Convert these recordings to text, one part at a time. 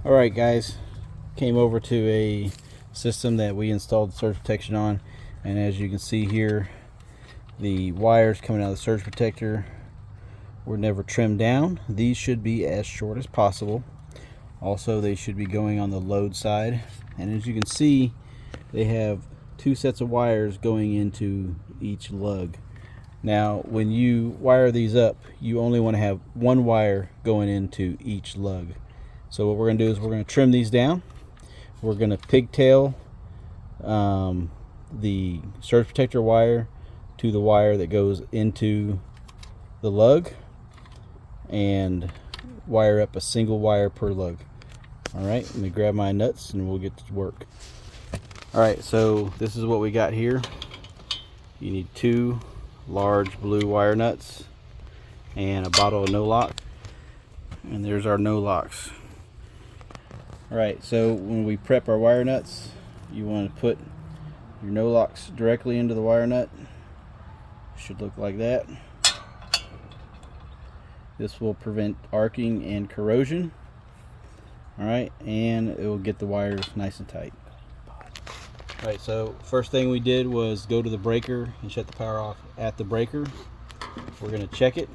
Alright guys, came over to a system that we installed surge protection on, and as you can see here, the wires coming out of the surge protector were never trimmed down. These should be as short as possible. Also, they should be going on the load side, and as you can see, they have two sets of wires going into each lug. Now when you wire these up, you only want to have one wire going into each lug. So what we're going to do is we're going to trim these down. We're going to pigtail the surge protector wire to the wire that goes into the lug, and wire up a single wire per lug. Alright, let me grab my nuts and we'll get to work. Alright, so this is what we got here. You need two large blue wire nuts and a bottle of no-lock, and there's our no-locks. Alright, so when we prep our wire nuts, you want to put your no-locks directly into the wire nut. Should look like that. This will prevent arcing and corrosion. Alright, and it will get the wires nice and tight. Alright, so first thing we did was go to the breaker and shut the power off at the breaker. We're going to check it.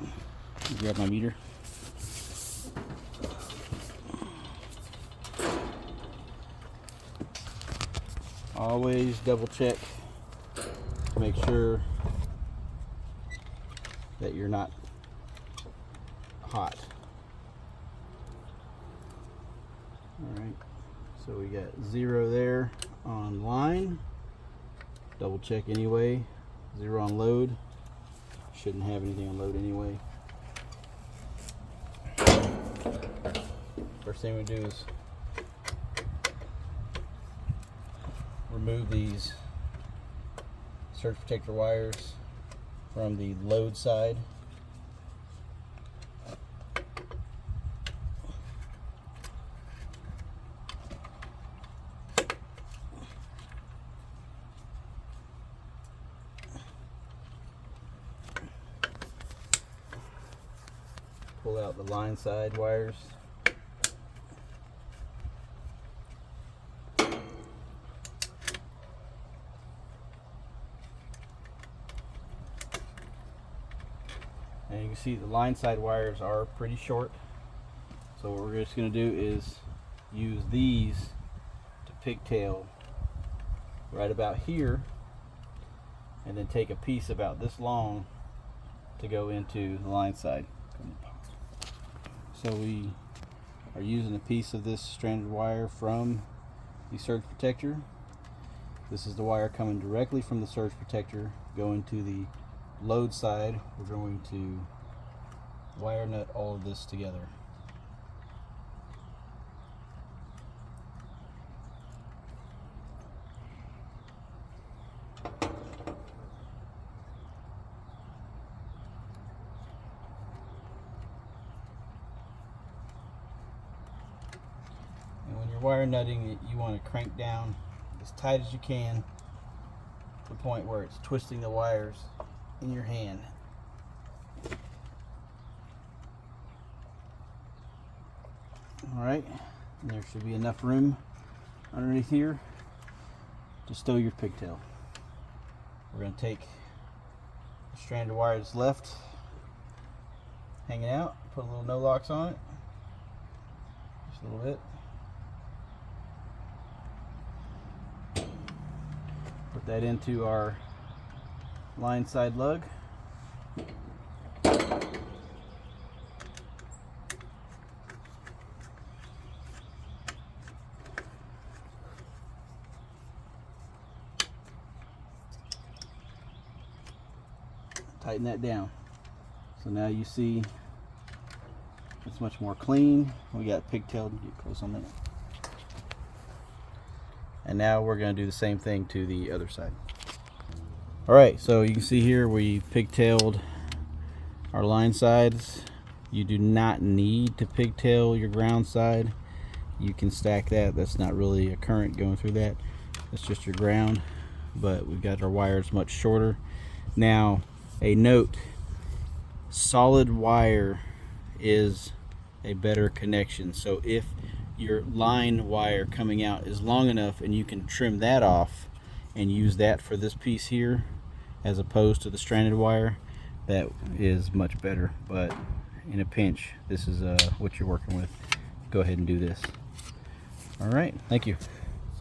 Grab my meter. Always double check to make sure that you're not hot. Alright, so we got 0 there on line. Double check anyway. 0 on load. Shouldn't have anything on load anyway. First thing we do is remove these surge protector wires from the load side. Pull out the line side wires. And you can see the line side wires are pretty short. So what we're just going to do is use these to pigtail right about here, and then take a piece about this long to go into the line side. So we are using a piece of this stranded wire from the surge protector. This is the wire coming directly from the surge protector going to the load side. We're going to wire nut all of this together. And when you're wire nutting it, you want to crank down as tight as you can to the point where it's twisting the wires in your hand. Alright, and there should be enough room underneath here to stow your pigtail. We're going to take the strand of wire that's left hanging out, put a little no-locks on it, just a little bit. Put that into our line side lug. Tighten that down. So now you see it's much more clean. We got pigtailed. Get close on that. And now we're going to do the same thing to the other side. Alright, so you can see here we pigtailed our line sides. You do not need to pigtail your ground side. You can stack that. That's not really a current going through that. That's just your ground. But we've got our wires much shorter. Now, a note, solid wire is a better connection. So if your line wire coming out is long enough and you can trim that off and use that for this piece here as opposed to the stranded wire, that is much better. But in a pinch, this is what you're working with. Go ahead and do this. All right, thank you.